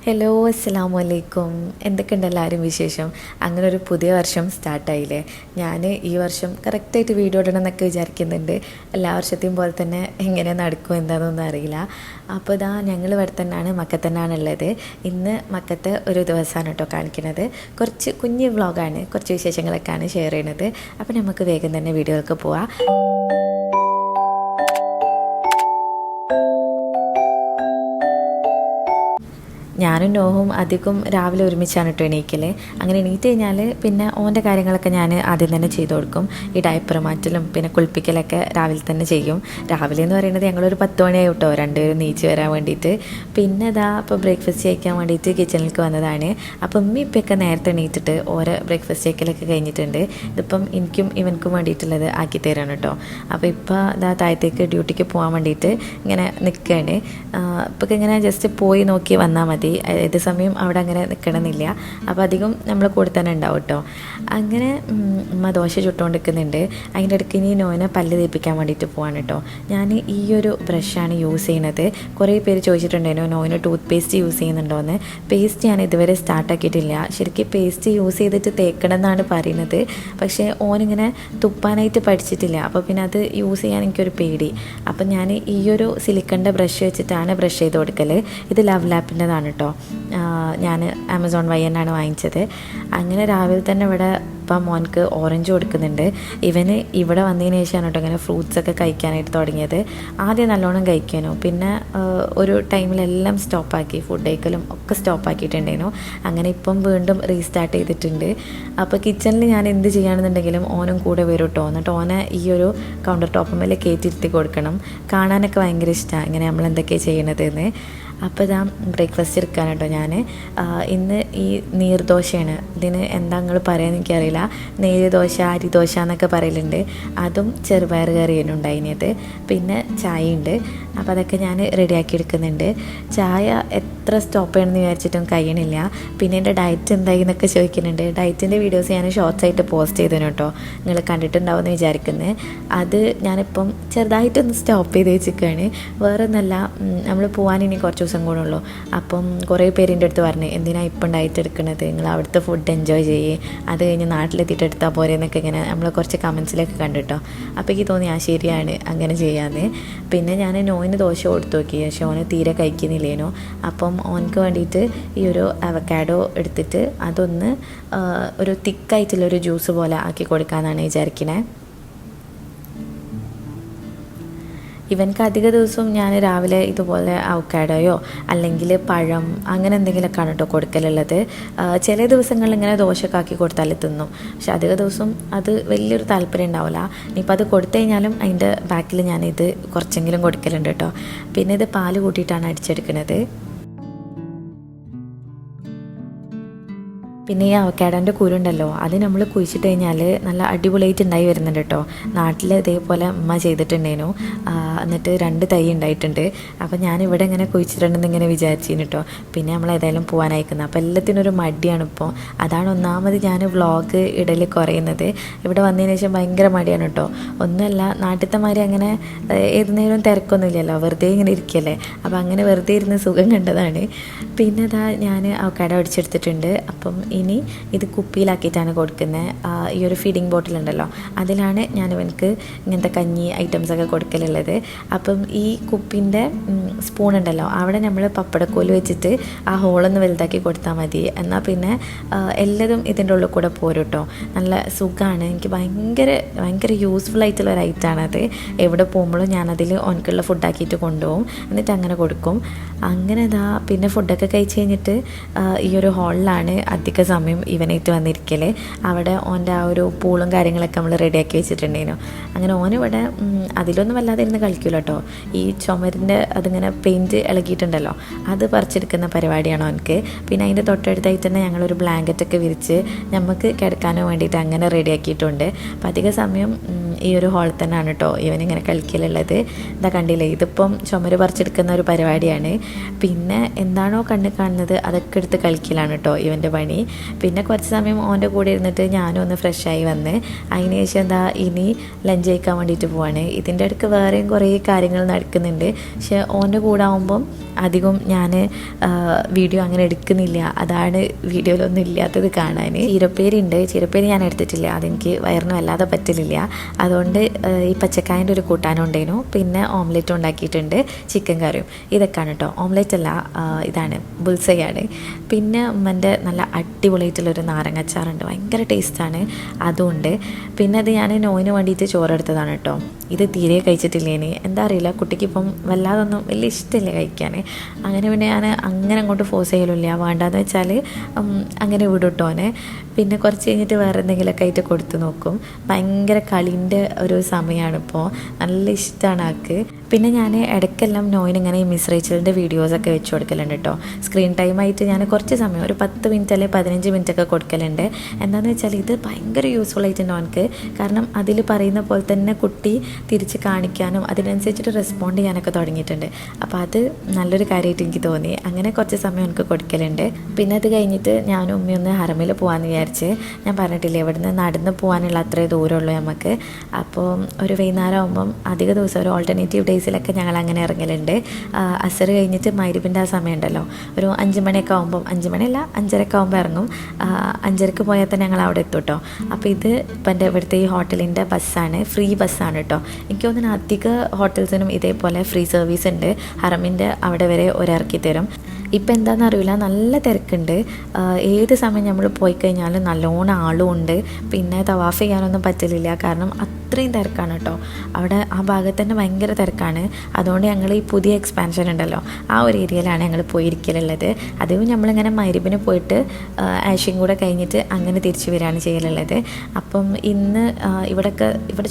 Hello അസ്സലാമു അലൈക്കും. എന്തൊക്കെയുണ്ട് എല്ലാവരും വിശേഷം? അങ്ങനെ ഒരു പുതിയ വർഷം സ്റ്റാർട്ടായില്ലേ. ഞാൻ ഈ വർഷം കറക്റ്റായിട്ട് വീഡിയോ ഇടണം എന്നൊക്കെ വിചാരിക്കുന്നുണ്ട്. എല്ലാ വർഷത്തെയും പോലെ തന്നെ എങ്ങനെ നടക്കും എന്താണെന്നൊന്നും അറിയില്ല. അപ്പോൾ ഇതാ ഞങ്ങൾ ഇവിടെ തന്നെയാണ്, മക്കത്ത് തന്നെയാണ് ഉള്ളത്. ഇന്ന് മക്കത്ത് ഒരു ദിവസമാണ് കേട്ടോ കാണിക്കുന്നത്. കുറച്ച് കുഞ്ഞ് വ്ളോഗാണ്, കുറച്ച് വിശേഷങ്ങളൊക്കെയാണ് ഷെയർ ചെയ്യുന്നത്. അപ്പോൾ നമുക്ക് വേഗം തന്നെ വീഡിയോയിലേക്ക് പോവാം. ഞാനും നോഹും അധികം രാവിലെ ഒരുമിച്ചാണ് കേട്ടോ എണീക്കൽ. അങ്ങനെ എണീറ്റ് കഴിഞ്ഞാൽ പിന്നെ ഓൻ്റെ കാര്യങ്ങളൊക്കെ ഞാൻ ആദ്യം തന്നെ ചെയ്ത് കൊടുക്കും. ഈ ഡയപ്പർ മാറ്റലും പിന്നെ കുളിപ്പിക്കലൊക്കെ രാവിലെ തന്നെ ചെയ്യും. രാവിലെ എന്ന് പറയുന്നത് ഞങ്ങളൊരു 10 മണിയായി കേട്ടോ രണ്ടുപേരും നീച്ച് വരാൻ വേണ്ടിയിട്ട്. പിന്നെ ഇതാ ഇപ്പോൾ ബ്രേക്ക്ഫാസ്റ്റ് കഴിക്കാൻ വേണ്ടിയിട്ട് കിച്ചണിലേക്ക് വന്നതാണ്. അപ്പം ഉമ്മി ഇപ്പൊക്കെ നേരത്തെ എണീറ്റിട്ട് ഓരോ ബ്രേക്ക്ഫാസ്റ്റ് കഴിക്കലൊക്കെ കഴിഞ്ഞിട്ടുണ്ട്. ഇതിപ്പം എനിക്കും ഇവനക്കും വേണ്ടിയിട്ടുള്ളത് ആക്കി തരാണ് കേട്ടോ. അപ്പോൾ ഇപ്പോൾ ഇതാ താഴത്തേക്ക് ഡ്യൂട്ടിക്ക് പോകാൻ വേണ്ടിയിട്ട് ഇങ്ങനെ നിൽക്കുകയാണ്. ഇപ്പം ഇങ്ങനെ ജസ്റ്റ് പോയി നോക്കി വന്നാൽ മതി. ഏത് സമയം അവിടെ അങ്ങനെ നിൽക്കണമെന്നില്ല. അപ്പോൾ അധികം നമ്മൾ കൂടെ തന്നെ ഉണ്ടാവും കേട്ടോ. അങ്ങനെ ഉമ്മ ദോശ ചുട്ടുകൊണ്ട് നിൽക്കുന്നുണ്ട്. അതിൻ്റെ ഇടയ്ക്ക് ഇനി നോനെ പല്ല് തേപ്പിക്കാൻ വേണ്ടിയിട്ട് പോവാണ് കേട്ടോ. ഞാൻ ഈ ഒരു ബ്രഷാണ് യൂസ് ചെയ്യുന്നത്. കുറേ പേര് ചോദിച്ചിട്ടുണ്ടായിരുന്നു നോയിന് ടൂത്ത് പേസ്റ്റ് യൂസ് ചെയ്യുന്നുണ്ടോയെന്ന്. പേസ്റ്റ് ഞാൻ ഇതുവരെ സ്റ്റാർട്ടാക്കിയിട്ടില്ല. ശരിക്കും പേസ്റ്റ് യൂസ് ചെയ്തിട്ട് തേക്കണം എന്നാണ് പറയുന്നത്. പക്ഷേ ഓനിങ്ങനെ തുപ്പാനായിട്ട് പഠിച്ചിട്ടില്ല. അപ്പോൾ പിന്നെ അത് യൂസ് ചെയ്യാൻ എനിക്കൊരു പേടി. അപ്പം ഞാൻ ഈ ഒരു സിലിക്കണിൻ്റെ ബ്രഷ് വെച്ചിട്ടാണ് ബ്രഷ് ചെയ്ത് കൊടുക്കൽ. ഇത് ലവ് ലാപ്പിൻ്റെതാണ് കേട്ടോ. ഞാൻ ആമസോൺ വഴി തന്നെയാണ് വാങ്ങിച്ചത്. അങ്ങനെ രാവിലെ തന്നെ ഇവിടെ ഇപ്പം മോൻക്ക് ഓറഞ്ച് കൊടുക്കുന്നുണ്ട്. ഇവന് ഇവിടെ വന്നതിന് ശേഷമാണ് കേട്ടോ ഇങ്ങനെ ഫ്രൂട്ട്സൊക്കെ കഴിക്കാനായിട്ട് തുടങ്ങിയത്. ആദ്യം നല്ലോണം കഴിക്കാനോ, പിന്നെ ഒരു ടൈമിലെല്ലാം സ്റ്റോപ്പാക്കി, ഫുഡ് കഴിക്കലും ഒക്കെ സ്റ്റോപ്പാക്കിയിട്ടുണ്ടായിരുന്നു. അങ്ങനെ ഇപ്പം വീണ്ടും റീസ്റ്റാർട്ട് ചെയ്തിട്ടുണ്ട്. അപ്പോൾ കിച്ചണിൽ ഞാൻ എന്ത് ചെയ്യുകയാണെന്നുണ്ടെങ്കിലും ഓനും കൂടെ വരും കേട്ടോ. എന്നിട്ട് ഓനെ ഈ ഒരു കൗണ്ടർ ടോപ്പ് മേലെ കയറ്റിയിരുത്തി കൊടുക്കണം. കാണാനൊക്കെ ഭയങ്കര ഇഷ്ടമാണ് ഇങ്ങനെ നമ്മൾ എന്തൊക്കെയാണ് ചെയ്യണതെന്ന്. അപ്പോൾ ഇതാ ബ്രേക്ക്ഫാസ്റ്റ് എടുക്കാൻ കേട്ടോ ഞാൻ. ഇന്ന് ഈ നീർദോശയാണ്. ഇതിന് എന്താ നിങ്ങൾ പറയാമെന്ന് എനിക്കറിയില്ല. നീർദോശ, അരിദോശ എന്നൊക്കെ പറയലുണ്ട്. അതും ചെറുപയർ കറിയാണ് ഉണ്ടായിരുന്നത്. പിന്നെ ചായ ഉണ്ട്. അപ്പോൾ അതൊക്കെ ഞാൻ റെഡിയാക്കി എടുക്കുന്നുണ്ട്. ചായ എത്ര സ്റ്റോപ്പ് ചെയ്യണമെന്ന് വിചാരിച്ചിട്ടും കഴിയണില്ല. പിന്നെ എൻ്റെ ഡയറ്റ് എന്തായി എന്നൊക്കെ ചോദിക്കുന്നുണ്ട്. ഡയറ്റിൻ്റെ വീഡിയോസ് ഞാൻ ഷോർട്സ് ആയിട്ട് പോസ്റ്റ് ചെയ്തേനു കേട്ടോ. നിങ്ങൾ കണ്ടിട്ടുണ്ടാവുമെന്ന് വിചാരിക്കുന്നത്. അത് ഞാനിപ്പം ചെറുതായിട്ടൊന്ന് സ്റ്റോപ്പ് ചെയ്ത് വെച്ചിരിക്കുകയാണ്. വേറെ ഒന്നല്ല, നമ്മൾ പോകാൻ ഇനി കുറച്ച് ദിവസം കൂടെ ഉള്ളൂ. അപ്പം കുറേ പേരിൻ്റെ അടുത്ത് പറഞ്ഞു എന്തിനാണ് ഇപ്പം ഡയറ്റ് എടുക്കുന്നത്, നിങ്ങൾ അവിടുത്തെ ഫുഡ് എൻജോയ് ചെയ്യേ, അത് കഴിഞ്ഞ് നാട്ടിലെത്തിയിട്ട് എടുത്താൽ പോരെ എന്നൊക്കെ ഇങ്ങനെ നമ്മൾ കുറച്ച് കമൻസിലൊക്കെ കണ്ടിട്ടോ. അപ്പോൾ എനിക്ക് തോന്നി ശരിയാണ് അങ്ങനെ ചെയ്യാമെന്ന്. പിന്നെ ഞാൻ നോയിന് ദോശ കൊടുത്തു നോക്കി. പക്ഷേ ഓന് തീരെ കഴിക്കുന്നില്ലേനോ. അപ്പം ഓനക്ക് വേണ്ടിയിട്ട് ഈ ഒരു അവക്കാഡോ എടുത്തിട്ട് അതൊന്ന് ഒരു തിക്കായിട്ടുള്ളൊരു ജ്യൂസ് പോലെ ആക്കി കൊടുക്കാമെന്നാണ് വിചാരിക്കുന്നത്. ഇവൻക്ക് അധിക ദിവസവും ഞാൻ രാവിലെ ഇതുപോലെ അവക്കാഡോയോ അല്ലെങ്കിൽ പഴം അങ്ങനെ എന്തെങ്കിലുമൊക്കെയാണ് കേട്ടോ കൊടുക്കലുള്ളത്. ചില ദിവസങ്ങളിൽ ഇങ്ങനെ ദോശയൊക്കെ ആക്കി കൊടുത്താൽ തിന്നും. പക്ഷെ അധിക ദിവസം അത് വലിയൊരു താല്പര്യം ഉണ്ടാവില്ല. ഇനിയിപ്പോൾ അത് കൊടുത്തു കഴിഞ്ഞാലും അതിൻ്റെ ബാക്കിൽ ഞാനിത് കുറച്ചെങ്കിലും കൊടുക്കലുണ്ട് കേട്ടോ. പിന്നെ ഇത് പാല് കൂട്ടിയിട്ടാണ് അടിച്ചെടുക്കുന്നത്. പിന്നെ ഈ അവക്കാഡോൻ്റെ കുരുണ്ടല്ലോ, അത് നമ്മൾ കുഴിച്ചിട്ട് കഴിഞ്ഞാൽ നല്ല അടിപൊളിയായിട്ട് ഉണ്ടായി വരുന്നുണ്ട് കേട്ടോ. നാട്ടിൽ ഇതേപോലെ അമ്മ ചെയ്തിട്ടുണ്ടേനു. എന്നിട്ട് 2 തൈ ഉണ്ടായിട്ടുണ്ട്. അപ്പം ഞാനിവിടെ ഇങ്ങനെ കുഴിച്ചിട്ടുണ്ടെന്ന് ഇങ്ങനെ വിചാരിച്ചിരുന്നു കേട്ടോ. പിന്നെ നമ്മൾ ഏതായാലും പോകാൻ അയക്കുന്നത്. അപ്പോൾ എല്ലാത്തിനും ഒരു മടിയാണ് ഇപ്പോൾ. അതാണ് ഒന്നാമത് ഞാൻ വ്ളോഗ് ഇടൽ കുറയുന്നത്. ഇവിടെ വന്നതിന് ശേഷം ഭയങ്കര മടിയാണ് കേട്ടോ. ഒന്നുമല്ല, നാട്ടിലത്തെ മാതിരി അങ്ങനെ ഏത് നേരവും തിരക്കൊന്നുമില്ലല്ലോ, വെറുതെ ഇങ്ങനെ ഇരിക്കല്ലേ. അപ്പോൾ അങ്ങനെ വെറുതെ ഇരുന്ന് സുഖം കണ്ടതാണ്. പിന്നെ ഇതാ ഞാൻ അവക്കാഡോ അടിച്ചെടുത്തിട്ടുണ്ട്. അപ്പം ഇനി ഇത് കുപ്പിയിലാക്കിയിട്ടാണ് കൊടുക്കുന്നത്. ഈ ഒരു ഫീഡിങ് ബോട്ടിലുണ്ടല്ലോ, അതിലാണ് ഞാൻ ഇവനക്ക് ഇങ്ങനത്തെ കഞ്ഞി ഐറ്റംസൊക്കെ കൊടുക്കലുള്ളത്. അപ്പം ഈ കുപ്പിൻ്റെ സ്പൂൺ ഉണ്ടല്ലോ, അവിടെ നമ്മൾ പപ്പടക്കോല് വെച്ചിട്ട് ആ ഹോളൊന്ന് വലുതാക്കി കൊടുത്താൽ മതി. എന്നാൽ പിന്നെ എല്ലാതും ഇതിൻ്റെ ഉള്ളിൽ കൂടെ പോരും കേട്ടോ. നല്ല സുഖമാണ്. എനിക്ക് ഭയങ്കര യൂസ്ഫുൾ ആയിട്ടുള്ള ഒരു ഐറ്റമാണത്. എവിടെ പോകുമ്പോഴും ഞാനതിൽ ഓനക്കുള്ള ഫുഡാക്കിയിട്ട് കൊണ്ടുപോകും. എന്നിട്ട് അങ്ങനെ കൊടുക്കും. അങ്ങനെ ഇതാ പിന്നെ ഫുഡൊക്കെ കഴിച്ച് കഴിഞ്ഞിട്ട് ഈ ഒരു ഹോളിലാണ് അധിക സമയം ഇവനായിട്ട് വന്നിരിക്കൽ. അവിടെ ഓൻ്റെ ആ ഒരു പൂളും കാര്യങ്ങളൊക്കെ നമ്മൾ റെഡിയാക്കി വെച്ചിട്ടുണ്ടായിരുന്നു. അങ്ങനെ ഓനിവിടെ അതിലൊന്നും വല്ലാതെ ഇരുന്ന് കളിക്കില്ല കേട്ടോ. ഈ ചുമരിൻ്റെ അതിങ്ങനെ പെയിൻറ്റ് ഇളകിയിട്ടുണ്ടല്ലോ, അത് പറിച്ചെടുക്കുന്ന പരിപാടിയാണ് ഓനക്ക്. പിന്നെ അതിൻ്റെ തൊട്ടടുത്തായിട്ട് തന്നെ ഞങ്ങളൊരു ബ്ലാങ്കറ്റൊക്കെ വിരിച്ച് നമുക്ക് കിടക്കാനോ വേണ്ടിയിട്ട് അങ്ങനെ റെഡിയാക്കിയിട്ടുണ്ട്. അപ്പം അധിക സമയം ഈ ഒരു ഹോളിൽ തന്നെയാണ് കേട്ടോ ഇവനിങ്ങനെ കളിക്കലുള്ളത്. ഇതാ കണ്ടില്ലേ, ഇതിപ്പം ചുമര് പറിച്ചെടുക്കുന്ന ഒരു പരിപാടിയാണ്. പിന്നെ എന്താണോ കണ്ണ് കാണുന്നത് അതൊക്കെ എടുത്ത് കളിക്കലാണ് കേട്ടോ ഇവൻ്റെ പണി. പിന്നെ കുറച്ച് സമയം ഓൻ്റെ കൂടെ ഇരുന്നിട്ട് ഞാനും ഒന്ന് ഫ്രഷായി വന്ന് അതിന് ശേഷം എന്താ ഇനി ലഞ്ച് കഴിക്കാൻ വേണ്ടിയിട്ട് പോവാണ്. ഇതിൻ്റെ ഇടയ്ക്ക് വേറെയും കുറേ കാര്യങ്ങൾ നടക്കുന്നുണ്ട്. പക്ഷെ ഓൻ്റെ കൂടെ ആകുമ്പം അധികം ഞാൻ വീഡിയോ അങ്ങനെ എടുക്കുന്നില്ല. അതാണ് വീഡിയോയിലൊന്നും ഇല്ലാത്തത് കാണാൻ. ചീരപ്പേരി ഞാൻ എടുത്തിട്ടില്ല, അതെനിക്ക് വയറിന് വല്ലാതെ പറ്റലില്ല. അതുകൊണ്ട് ഈ പച്ചക്കായൻ്റെ ഒരു കൂട്ടാനും ഉണ്ടായിരുന്നു, പിന്നെ ഓംലെറ്റും ഉണ്ടാക്കിയിട്ടുണ്ട്, ചിക്കൻ കറിയും. ഇതൊക്കെയാണ് കേട്ടോ. ഓംലെറ്റ് അല്ല, ഇതാണ് ബുൾസയാണ്. പിന്നെ ഉമ്മൻ്റെ നല്ല അടിപൊളിയായിട്ടുള്ളൊരു നാരങ്ങച്ചാറുണ്ട്, ഭയങ്കര ടേസ്റ്റാണ്, അതുകൊണ്ട്. പിന്നെ അത് ഞാൻ നോയിന് വേണ്ടിയിട്ട് ചോറെടുത്തതാണ് കേട്ടോ. ഇത് തീരെ കഴിച്ചിട്ടില്ലേനി, എന്താ അറിയില്ല, കുട്ടിക്കിപ്പം വല്ലാതൊന്നും വലിയ ഇഷ്ടമില്ല കഴിക്കാൻ. അങ്ങനെ പിന്നെ ഞാൻ അങ്ങനെ അങ്ങോട്ട് ഫോഴ്സ് ചെയ്യലില്ല, വേണ്ടാന്ന് വെച്ചാൽ അങ്ങനെ വിടുട്ടോനെ. പിന്നെ കുറച്ച് കഴിഞ്ഞിട്ട് വേറെ എന്തെങ്കിലുമൊക്കെ ആയിട്ട് കൊടുത്തു നോക്കും. ഭയങ്കര കളീൻ്റെ ഒരു സമയമാണിപ്പോൾ, നല്ല ഇഷ്ടമാണ് ആൾക്ക്. പിന്നെ ഞാൻ ഇടയ്ക്കെല്ലാം നോയിനിങ്ങനെ ഈ മിസ് റേച്ചലിൻ്റെ വീഡിയോസൊക്കെ വെച്ച് കൊടുക്കലുണ്ട് കേട്ടോ. സ്ക്രീൻ ടൈമായിട്ട് ഞാൻ കുറച്ച് സമയം, ഒരു 10 മിനിറ്റ് അല്ലെങ്കിൽ 15 മിനിറ്റൊക്കെ കൊടുക്കലുണ്ട്. എന്താണെന്ന് വെച്ചാൽ ഇത് ഭയങ്കര യൂസ്ഫുൾ ആയിട്ടുണ്ട് അവനക്ക്. കാരണം അതിൽ പറയുന്ന പോലെ തന്നെ കുട്ടി തിരിച്ച് കാണിക്കാനും അതിനനുസരിച്ചിട്ട് റെസ്പോണ്ട് ചെയ്യാനൊക്കെ തുടങ്ങിയിട്ടുണ്ട്. അപ്പോൾ അത് നല്ലൊരു കാര്യമായിട്ട് എനിക്ക് തോന്നി. അങ്ങനെ കുറച്ച് സമയം എനിക്ക് കൊടുക്കലുണ്ട്. പിന്നെ അത് കഴിഞ്ഞിട്ട് ഞാനും ഉമ്മയൊന്ന് ഹറമിൽ പോകാമെന്ന് വിചാരിച്ച്. ഞാൻ പറഞ്ഞിട്ടില്ലേ, ഇവിടുന്ന് നടന്ന് പോകാനുള്ള അത്രേ ദൂരമുള്ളൂ നമുക്ക്. അപ്പോൾ ഒരു വൈകുന്നേരം ആകുമ്പം അധിക ദിവസം ഒരു ഓൾട്ടർനേറ്റീവ് ഡേയ്സിലൊക്കെ ഞങ്ങൾ അങ്ങനെ ഇറങ്ങലുണ്ട്. അസർ കഴിഞ്ഞിട്ട് മഗ്‌രിബിൻ്റെ ആ സമയം ഉണ്ടല്ലോ, ഒരു 5 മണിയൊക്കെ ആകുമ്പം, 5 മണിയല്ല 5:30 ആകുമ്പോൾ ഇറങ്ങും. 5:30 പോയാൽ തന്നെ ഞങ്ങൾ അവിടെ എത്തും കേട്ടോ. അപ്പോൾ ഇത് ഇപ്പം എൻ്റെ ഇവിടുത്തെ ഈ ഹോട്ടലിൻ്റെ ബസ്സാണ്, ഫ്രീ ബസ്സാണ് കേട്ടോ. എനിക്ക് തോന്നുന്നു അധിക ഹോട്ടൽസിനും ഇതേപോലെ ഫ്രീ സർവീസ് ഉണ്ട്. ഹറമിൻ്റെ അവിടെ വരെ ഒരിറക്കി തരും. ഇപ്പം എന്താണെന്ന് അറിയില്ല, നല്ല തിരക്കുണ്ട്. ഏത് സമയം നമ്മൾ പോയി കഴിഞ്ഞാലും നല്ലോണം ആളും ഉണ്ട്. പിന്നെ തവാഫ് ചെയ്യാനൊന്നും പറ്റലില്ല, കാരണം അത്രയും തിരക്കാണ് കേട്ടോ. അവിടെ ആ ഭാഗത്ത് തന്നെ ഭയങ്കര തിരക്കാണ്. അതുകൊണ്ട് ഞങ്ങൾ ഈ പുതിയ എക്സ്പാൻഷൻ ഉണ്ടല്ലോ, ആ ഒരു ഏരിയയിലാണ് ഞങ്ങൾ പോയിരിക്കലുള്ളത്. അതും നമ്മളിങ്ങനെ മഗ്‌രിബിന് പോയിട്ട് ആഷയും കൂടെ കഴിഞ്ഞിട്ട് അങ്ങനെ തിരിച്ചു വരികയാണ് ചെയ്യലുള്ളത്. അപ്പം ഇന്ന് ഇവിടെ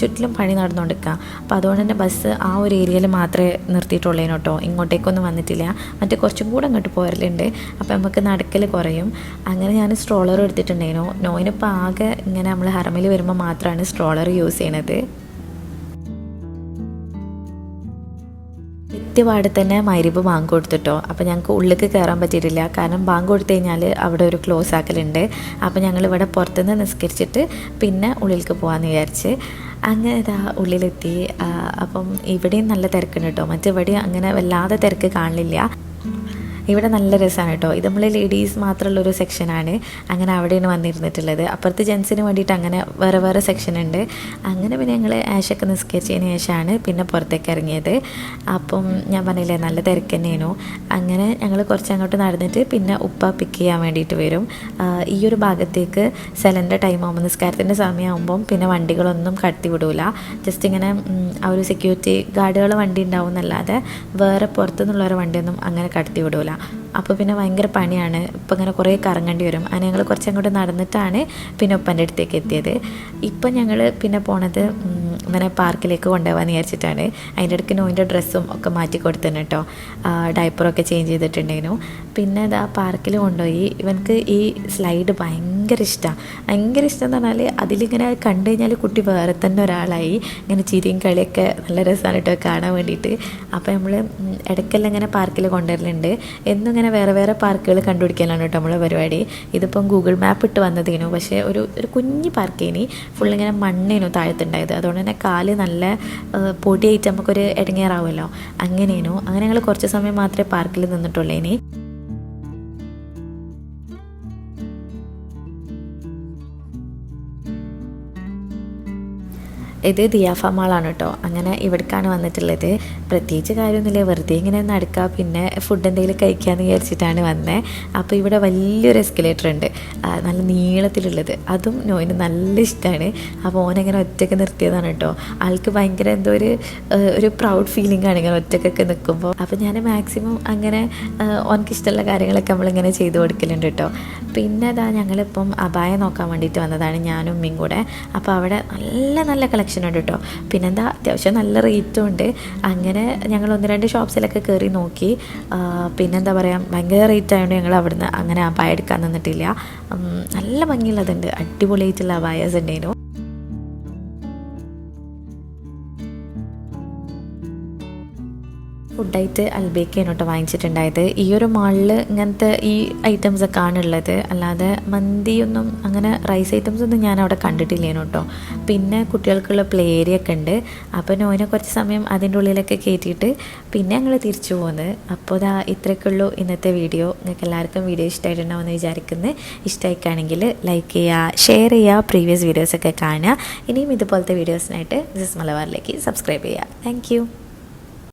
ചുറ്റിലും പണി നടന്നുകൊണ്ടിരിക്കുക. അപ്പോൾ അതുകൊണ്ട് തന്നെ ബസ് ആ ഒരു ഏരിയയിൽ മാത്രമേ നിർത്തിയിട്ടുള്ളേനു കേട്ടോ, ഇങ്ങോട്ടേക്കൊന്നും വന്നിട്ടില്ല. മറ്റേ കുറച്ചും കൂടെ അങ്ങോട്ട് പോരലുണ്ട്. അപ്പോൾ നമുക്ക് നടക്കൽ കുറയും. അങ്ങനെ ഞാൻ സ്ട്രോളർ എടുത്തിട്ടുണ്ടായിരുന്നു. നോയിനിപ്പോൾ ആകെ ഇങ്ങനെ നമ്മൾ ഹറമിൽ വരുമ്പോൾ മാത്രമാണ് സ്ട്രോളർ യൂസ് ചെയ്യണത്. കൃത്യപാടെ തന്നെ മഗ്‌രിബ് ബാങ്ക് കൊടുത്തിട്ടോ. അപ്പോൾ ഞങ്ങൾക്ക് ഉള്ളിലേക്ക് കയറാൻ പറ്റിയിട്ടില്ല, കാരണം ബാങ്ക് കൊടുത്തു കഴിഞ്ഞാൽ അവിടെ ഒരു ക്ലോസ് ആക്കലുണ്ട്. അപ്പോൾ ഞങ്ങൾ ഇവിടെ പുറത്തുനിന്ന് നിസ്കരിച്ചിട്ട് പിന്നെ ഉള്ളിലേക്ക് പോകാമെന്ന് വിചാരിച്ച് അങ്ങനെ ഇതാ ഉള്ളിലെത്തി. അപ്പം ഇവിടെയും നല്ല തിരക്കുണ്ട് കേട്ടോ, മറ്റിവിടെ അങ്ങനെ വല്ലാതെ തിരക്ക് കാണില്ല. ഇവിടെ നല്ല രസമാണ് കേട്ടോ. ഇത് നമ്മൾ ലേഡീസ് മാത്രമുള്ളൊരു സെക്ഷനാണ്. അങ്ങനെ അവിടെയാണ് വന്നിരുന്നിട്ടുള്ളത്. അപ്പുറത്ത് ജെൻസിന് വേണ്ടിയിട്ട് അങ്ങനെ വേറെ വേറെ സെക്ഷൻ ഉണ്ട്. അങ്ങനെ പിന്നെ ഞങ്ങൾ ആഷൊക്കെ നിസ്കരിച്ചതിന് ശേഷമാണ് പിന്നെ പുറത്തേക്ക് ഇറങ്ങിയത്. അപ്പം ഞാൻ പറഞ്ഞില്ലേ, നല്ല തിരക്ക് തന്നെയായിരുന്നു. അങ്ങനെ ഞങ്ങൾ കുറച്ച് അങ്ങോട്ട് നടന്നിട്ട് പിന്നെ ഉപ്പ പിക്ക് ചെയ്യാൻ വേണ്ടിയിട്ട് വരും. ഈ ഒരു ഭാഗത്തേക്ക് സെലൻ്റെ ടൈം ആകുമ്പോൾ, നിസ്കാരത്തിൻ്റെ സമയമാകുമ്പം പിന്നെ വണ്ടികളൊന്നും കടത്തി വിടൂല. ജസ്റ്റ് ഇങ്ങനെ ആ ഒരു സെക്യൂരിറ്റി ഗാർഡുകൾ വണ്ടി ഉണ്ടാവും എന്നല്ലാതെ വേറെ പുറത്തുനിന്നുള്ളൊരു വണ്ടിയൊന്നും അങ്ങനെ കടത്തി വിടൂല. അപ്പോൾ പിന്നെ ഭയങ്കര പണിയാണ്. ഇപ്പം ഇങ്ങനെ കുറേ കറങ്ങേണ്ടി വരും. അങ്ങനെ ഞങ്ങൾ കുറച്ചങ്ങോട്ട് നടന്നിട്ടാണ് പിന്നെ ഉപ്പൻ്റെ അടുത്തേക്ക് എത്തിയത്. ഇപ്പം ഞങ്ങൾ പിന്നെ പോണത് ഇങ്ങനെ പാർക്കിലേക്ക് കൊണ്ടുപോകാമെന്ന് വിചാരിച്ചിട്ടാണ്. അതിൻ്റെ ഇടയ്ക്ക് നോയിൻ്റെ ഡ്രസ്സും ഒക്കെ മാറ്റി കൊടുത്തിട്ടുണ്ട് കേട്ടോ. ഡയപ്പറൊക്കെ ചേഞ്ച് ചെയ്തിട്ടുണ്ടായിരുന്നു. പിന്നെ ഇതാ പാർക്കിൽ കൊണ്ടുപോയി. ഇവനക്ക് ഈ സ്ലൈഡ് ഭയങ്കര ഇഷ്ടമാണ്. ഭയങ്കര ഇഷ്ടം എന്ന് പറഞ്ഞാൽ അതിലിങ്ങനെ കണ്ടു കഴിഞ്ഞാൽ കുട്ടി വേറെ തന്നെ ഒരാളായി. ഇങ്ങനെ ചിരിയും കളിയൊക്കെ നല്ല രസമാണ് കേട്ടോ കാണാൻ വേണ്ടിയിട്ട്. അപ്പോൾ നമ്മൾ ഇടയ്ക്കെല്ലാം ഇങ്ങനെ പാർക്കിൽ കൊണ്ടുവരലുണ്ട്. എന്നും ഇങ്ങനെ വേറെ വേറെ പാർക്കുകൾ കണ്ടുപിടിക്കാനാണ് കേട്ടോ നമ്മളെ പരിപാടി. ഇതിപ്പം ഗൂഗിൾ മാപ്പ് ഇട്ട് വന്നതേനു, പക്ഷേ ഒരു കുഞ്ഞ് പാർക്കേനി, ഫുള്ളിങ്ങനെ മണ്ണേനു താഴത്തുണ്ടായത്. അതുകൊണ്ട് തന്നെ കാല് നല്ല പൊടിയായിട്ട് നമുക്കൊരു ഇടങ്ങേറാവുമല്ലോ, അങ്ങനെയേനു. അങ്ങനെ ഞങ്ങൾ കുറച്ച് സമയം മാത്രമേ പാർക്കിൽ നിന്നിട്ടുള്ളേനി. ഇത് ദിയാഫ മാളാണ് കേട്ടോ. അങ്ങനെ ഇവിടേക്കാണ് വന്നിട്ടുള്ളത്. പ്രത്യേകിച്ച് കാര്യമൊന്നുമില്ല, വെറുതെ ഇങ്ങനെ നടക്കുക, പിന്നെ ഫുഡ് എന്തെങ്കിലും കഴിക്കാമെന്ന് വിചാരിച്ചിട്ടാണ് വന്നത്. അപ്പോൾ ഇവിടെ വലിയൊരു എസ്കലേറ്റർ ഉണ്ട്, നല്ല നീളത്തിലുള്ളത്. അതും നോയിന് നല്ല ഇഷ്ടമാണ്. അപ്പോൾ ഓനെങ്ങനെ ഒറ്റയ്ക്ക് നിർത്തിയതാണ് കേട്ടോ. ആൾക്ക് ഭയങ്കര എന്തോ ഒരു പ്രൗഡ് ഫീലിംഗ് ആണ് ഇങ്ങനെ ഒറ്റയ്ക്കൊക്കെ നിൽക്കുമ്പോൾ. അപ്പോൾ ഞാൻ മാക്സിമം അങ്ങനെ ഓനക്ക് ഇഷ്ടമുള്ള കാര്യങ്ങളൊക്കെ നമ്മളിങ്ങനെ ചെയ്തു കൊടുക്കലുണ്ട് കേട്ടോ. പിന്നെ അതാ ഞങ്ങളിപ്പം അബായ നോക്കാൻ വേണ്ടിയിട്ട് വന്നതാണ്, ഞാനും ഉമ്മയും കൂടെ. അപ്പോൾ അവിടെ നല്ല നല്ല കളക്ഷൻ ഉണ്ട് കേട്ടോ. പിന്നെന്താ അത്യാവശ്യം നല്ല റേറ്റും ഉണ്ട്. അങ്ങനെ ഞങ്ങൾ 1-2 ഷോപ്സിലൊക്കെ കയറി നോക്കി. പിന്നെന്താ പറയുക, ഭയങ്കര റേറ്റ് ആയതുകൊണ്ട് ഞങ്ങൾ അവിടുന്ന് അങ്ങനെ അബായ എടുക്കാൻ നിന്നിട്ടില്ല. നല്ല ഭംഗിയുള്ളതുണ്ട്, അടിപൊളിയായിട്ടുള്ള അബായാസ് ഉണ്ടായിരുന്നു. ഫുഡായിട്ട് അൽബേക്കാണ് കേട്ടോ വാങ്ങിച്ചിട്ടുണ്ടായത്. ഈ ഒരു മാളിൽ ഇങ്ങനത്തെ ഈ ഐറ്റംസൊക്കെ ആണുള്ളത്, അല്ലാതെ മന്തിയൊന്നും അങ്ങനെ റൈസ് ഐറ്റംസ് ഒന്നും ഞാൻ അവിടെ കണ്ടിട്ടില്ലേനു കേട്ടോ. പിന്നെ കുട്ടികൾക്കുള്ള പ്ലേ ഏരിയ ഒക്കെ ഉണ്ട്. അപ്പോൾ നോനെ കുറച്ച് സമയം അതിൻ്റെ ഉള്ളിലൊക്കെ കയറ്റിയിട്ട് പിന്നെ ഞങ്ങൾ തിരിച്ചു പോകുന്നത്. അപ്പോൾ ഇത്രയൊക്കെയുള്ളൂ ഇന്നത്തെ വീഡിയോ. നിങ്ങൾക്ക് എല്ലാവർക്കും വീഡിയോ ഇഷ്ടമായിട്ടുണ്ടാവുമെന്ന് വിചാരിക്കുന്നത്. ഇഷ്ടമായിക്കാണെങ്കിൽ ലൈക്ക് ചെയ്യുക, ഷെയർ ചെയ്യുക, പ്രീവിയസ് വീഡിയോസൊക്കെ കാണുക. ഇനിയും ഇതുപോലത്തെ വീഡിയോസിനായിട്ട് ദിസ് മലബാറിലേക്ക് സബ്സ്ക്രൈബ് ചെയ്യുക. Thank you.